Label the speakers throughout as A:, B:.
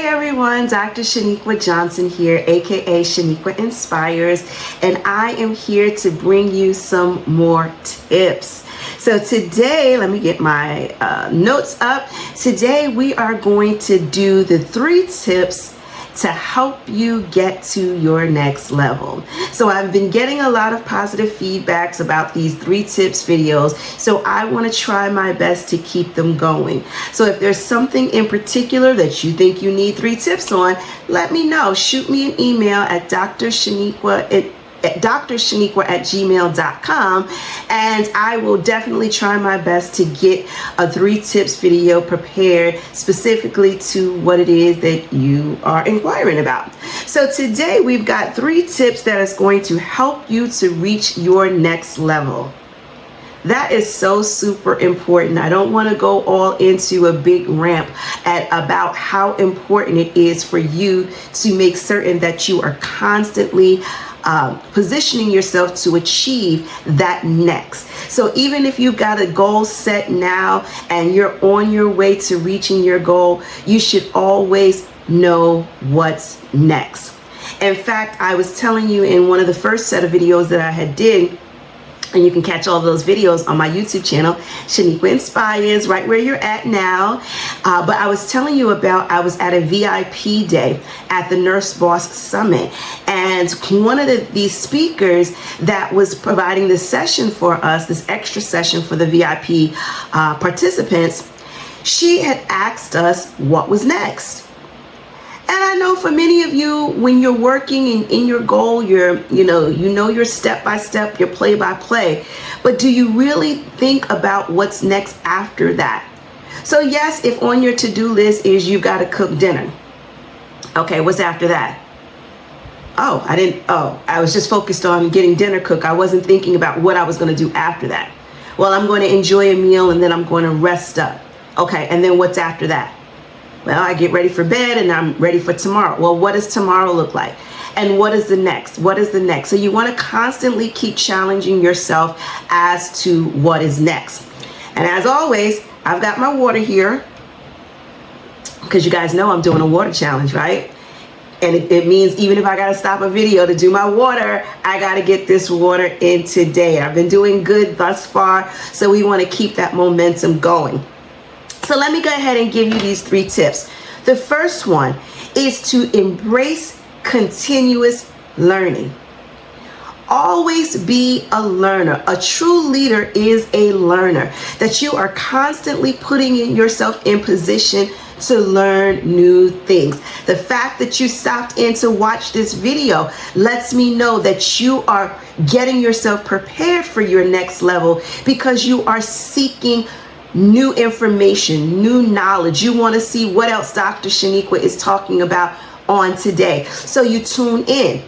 A: everyone, Dr. Sheniqua Johnson here, aka Sheniqua Inspires, and I am here to bring you some more tips. So today, let me get my notes up. Today we are going to do the 3 tips to help you get to your next level. So I've been getting a lot of positive feedbacks about these 3 tips videos, so I want to try my best to keep them going. So if there's something in particular that you think you need 3 tips on, let me know. Shoot me an email at drsheniqua@gmail.com, and I will definitely try my best to get a 3 tips video prepared specifically to what it is that you are inquiring about. So today we've got 3 tips that is going to help you to reach your next level. That is so super important. I don't want to go all into a big rant about how important it is for you to make certain that you are constantly positioning yourself to achieve that next. So even if you've got a goal set now and you're on your way to reaching your goal, you should always know what's next. In fact, I was telling you in one of the first set of videos that I had did, and you can catch all those videos on my YouTube channel, Sheniqua Inspires, right where you're at now. But I was telling you about, I was at a VIP day at the Nurse Boss Summit. And one of the speakers that was providing this session for us, this extra session for the VIP participants, she had asked us what was next. And I know for many of you, when you're working in your goal, you know your step by step, your play by play, but do you really think about what's next after that? So yes, if on your to-do list is you've got to cook dinner. Okay, what's after that? I was just focused on getting dinner cooked. I wasn't thinking about what I was going to do after that. Well, I'm going to enjoy a meal and then I'm going to rest up. Okay, and then what's after that? Well, I get ready for bed and I'm ready for tomorrow. Well, what does tomorrow look like? And what is the next? What is the next? So you want to constantly keep challenging yourself as to what is next. And as always, I've got my water here because you guys know I'm doing a water challenge, right? And it means even if I got to stop a video to do my water, I got to get this water in today. I've been doing good thus far, so we want to keep that momentum going. So let me go ahead and give you these 3 tips. The first one is to embrace continuous learning. Always be a learner. A true leader is a learner, that you are constantly putting yourself in position to learn new things. The fact that you stopped in to watch this video lets me know that you are getting yourself prepared for your next level because you are seeking new information, new knowledge. You want to see what else Dr. Sheniqua is talking about on today. So you tune in.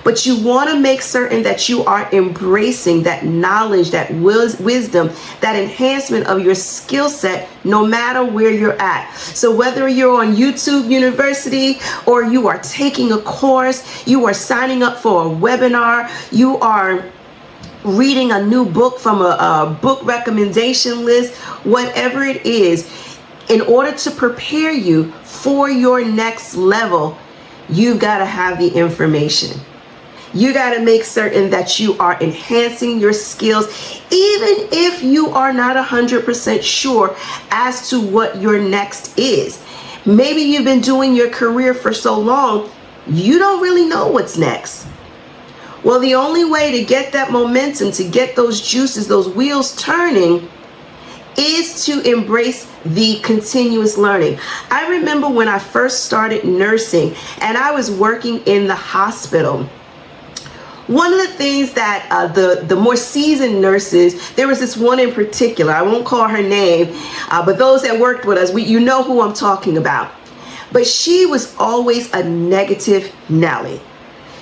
A: But you want to make certain that you are embracing that knowledge, that wisdom, that enhancement of your skill set, no matter where you're at. So whether you're on YouTube University or you are taking a course, you are signing up for a webinar, you are reading a new book from a book recommendation list, whatever it is, in order to prepare you for your next level, you've got to have the information. You got to make certain that you are enhancing your skills, even if you are not 100% sure as to what your next is. Maybe you've been doing your career for so long, you don't really know what's next. Well, the only way to get that momentum, to get those juices, those wheels turning, is to embrace the continuous learning. I remember when I first started nursing and I was working in the hospital. One of the things that the more seasoned nurses, there was this one in particular, I won't call her name, but those that worked with us, you know who I'm talking about. But she was always a negative Nelly.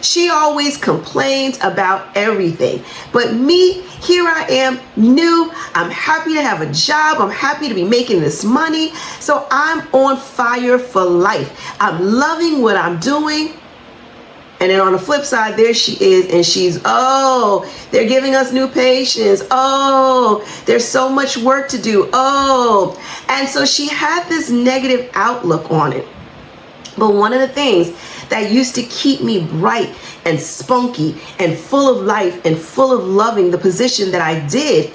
A: She always complained about everything. But me, here I am, new. I'm happy to have a job. I'm happy to be making this money. So I'm on fire for life. I'm loving what I'm doing. And then on the flip side, there she is, and she's, oh, they're giving us new patients. Oh, there's so much work to do. Oh, and so she had this negative outlook on it. But one of the things that used to keep me bright and spunky and full of life and full of loving the position that I did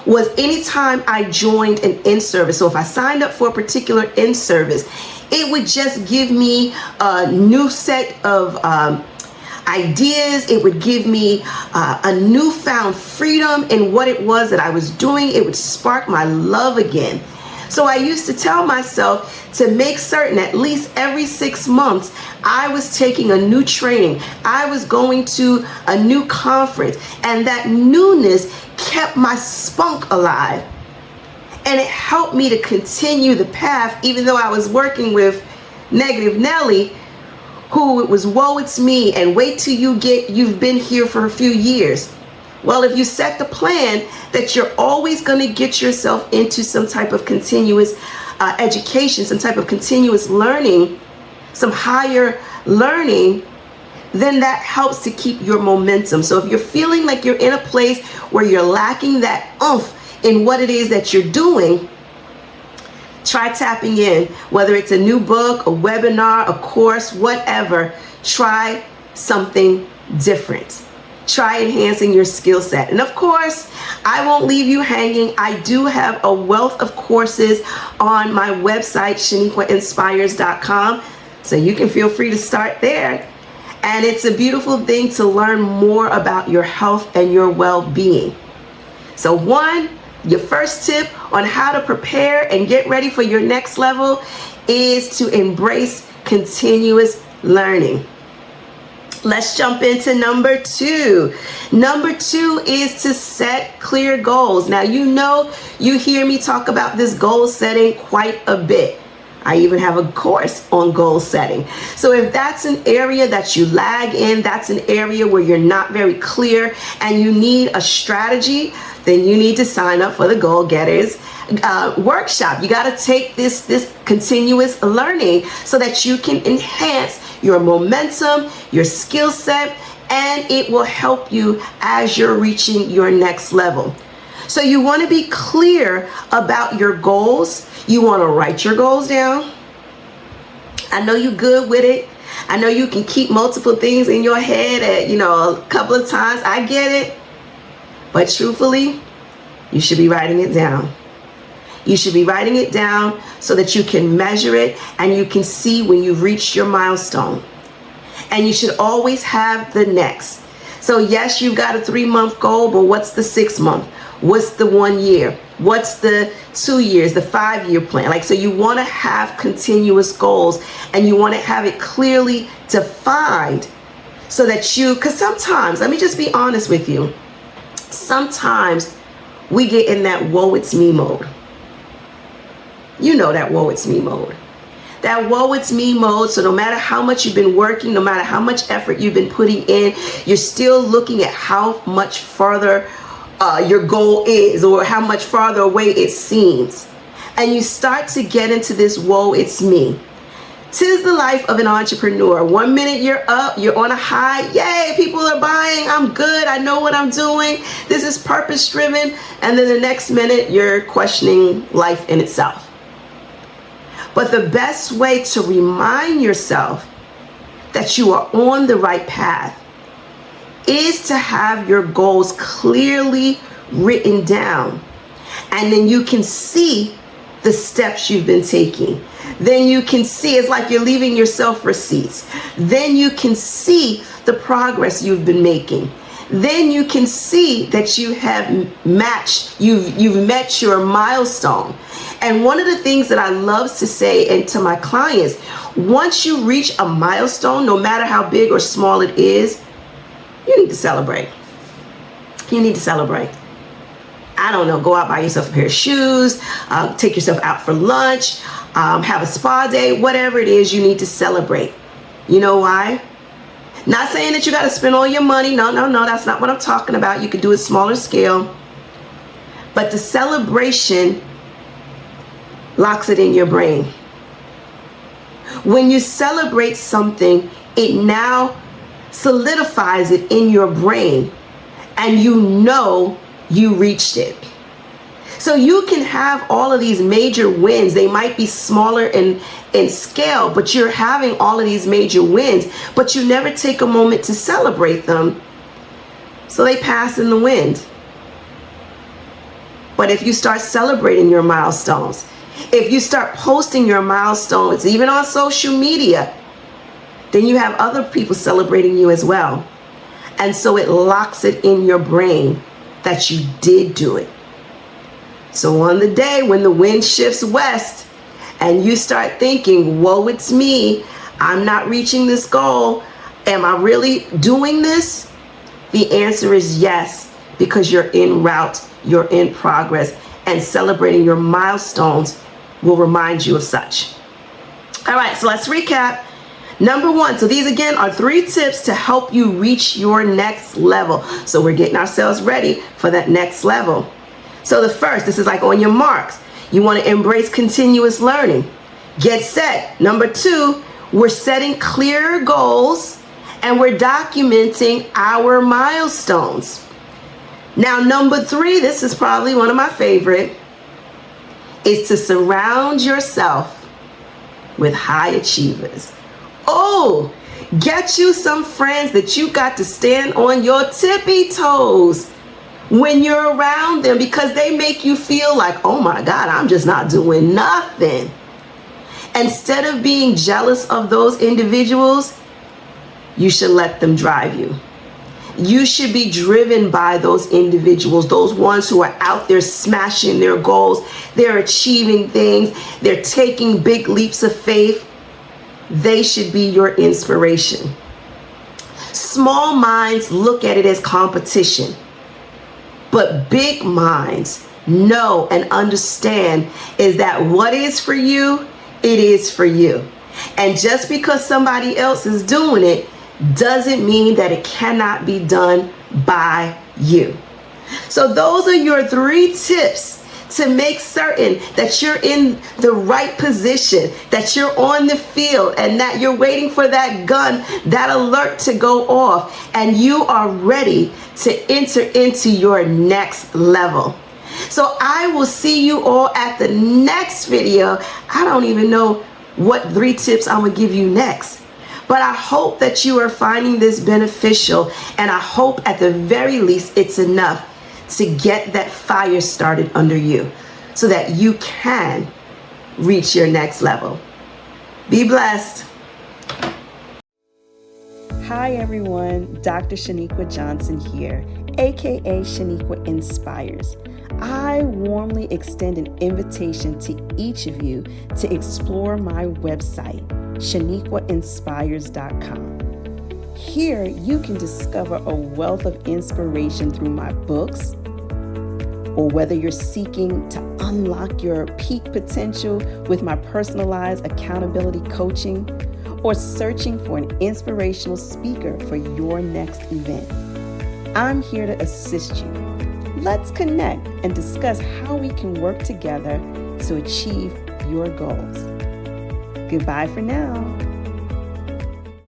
A: was anytime I joined an in-service. So if I signed up for a particular in-service, it would just give me a new set of ideas. It would give me a newfound freedom in what it was that I was doing. It would spark my love again. So I used to tell myself to make certain at least every 6 months I was taking a new training. I was going to a new conference, and that newness kept my spunk alive. And it helped me to continue the path, even though I was working with Negative Nelly, who it was woe it's me and wait till you've been here for a few years. Well, if you set the plan that you're always going to get yourself into some type of continuous education, some type of continuous learning, some higher learning, then that helps to keep your momentum. So if you're feeling like you're in a place where you're lacking that oomph in what it is that you're doing, try tapping in, whether it's a new book, a webinar, a course, whatever. Try something different. Try enhancing your skill set. And of course, I won't leave you hanging. I do have a wealth of courses on my website, sheniquainspires.com. So you can feel free to start there. And it's a beautiful thing to learn more about your health and your well-being. So your first tip on how to prepare and get ready for your next level is to embrace continuous learning. Let's jump into number 2. Number 2 is to set clear goals. Now, you hear me talk about this goal setting quite a bit. I even have a course on goal setting. So if that's an area that you lag in, that's an area where you're not very clear and you need a strategy, then you need to sign up for the Goal Getters workshop. You got to take this continuous learning so that you can enhance your momentum, your skill set, and it will help you as you're reaching your next level. So you want to be clear about your goals. You want to write your goals down. I know you're good with it. I know you can keep multiple things in your head at, a couple of times. I get it. But truthfully, you should be writing it down. You should be writing it down so that you can measure it and you can see when you've reached your milestone. And you should always have the next. So yes, you've got a 3-month goal, but what's the 6 month? What's the 1 year? What's the 2 years, the 5-year plan? So you want to have continuous goals and you want to have it clearly defined so that because sometimes, let me just be honest with you, sometimes we get in that woe it's me mode. You know that woe it's me mode. That woe it's me mode. So no matter how much you've been working, no matter how much effort you've been putting in, you're still looking at how much farther your goal is or how much farther away it seems. And you start to get into this woe it's me. 'Tis the life of an entrepreneur. 1 minute you're up, you're on a high. Yay, people are buying. I'm good. I know what I'm doing. This is purpose driven. And then the next minute you're questioning life in itself. But the best way to remind yourself that you are on the right path is to have your goals clearly written down. And then you can see the steps you've been taking. Then you can see, it's like you're leaving yourself receipts. Then you can see the progress you've been making. Then you can see that you have you've met your milestone. And one of the things that I love to say to my clients, once you reach a milestone, no matter how big or small it is, you need to celebrate. You need to celebrate. I don't know, go out, buy yourself a pair of shoes, take yourself out for lunch, have a spa day, whatever it is, you need to celebrate. You know why? Not saying that you got to spend all your money. No, that's not what I'm talking about. You could do a smaller scale. But the celebration locks it in your brain. When you celebrate something, it now solidifies it in your brain and you know you reached it. So you can have all of these major wins. They might be smaller in scale, but you're having all of these major wins, but you never take a moment to celebrate them. So they pass in the wind. But if you start celebrating your milestones, if you start posting your milestones, even on social media, then you have other people celebrating you as well. And so it locks it in your brain that you did do it. So on the day when the wind shifts west and you start thinking, woe, it's me, I'm not reaching this goal, am I really doing this? The answer is yes, because you're en route, you're in progress, and celebrating your milestones will remind you of such. All right, so let's recap. Number one, so these again are 3 tips to help you reach your next level. So we're getting ourselves ready for that next level. So the first, this is like on your marks. You want to embrace continuous learning. Get set. Number 2, we're setting clear goals and we're documenting our milestones. Now, number 3, this is probably one of my favorite, is to surround yourself with high achievers. Oh, get you some friends that you got to stand on your tippy toes when you're around them, because they make you feel like, oh my God, I'm just not doing nothing. Instead of being jealous of those individuals, you should let them drive you. You should be driven by those individuals, those ones who are out there smashing their goals. They're achieving things. They're taking big leaps of faith. They should be your inspiration. Small minds look at it as competition, but big minds know and understand is that what is for you, it is for you. And just because somebody else is doing it doesn't mean that it cannot be done by you. So those are your 3 tips to make certain that you're in the right position, that you're on the field, and that you're waiting for that gun, that alert to go off, and you are ready to enter into your next level. So I will see you all at the next video. I don't even know what 3 tips I'm gonna give you next, but I hope that you are finding this beneficial, and I hope at the very least it's enough to get that fire started under you so that you can reach your next level. Be blessed. Hi everyone, Dr. Sheniqua Johnson here, aka Sheniqua Inspires. I warmly extend an invitation to each of you to explore my website, sheniquainspires.com. Here you can discover a wealth of inspiration through my books, or whether you're seeking to unlock your peak potential with my personalized accountability coaching, or searching for an inspirational speaker for your next event. I'm here to assist you. Let's connect and discuss how we can work together to achieve your goals. Goodbye for now.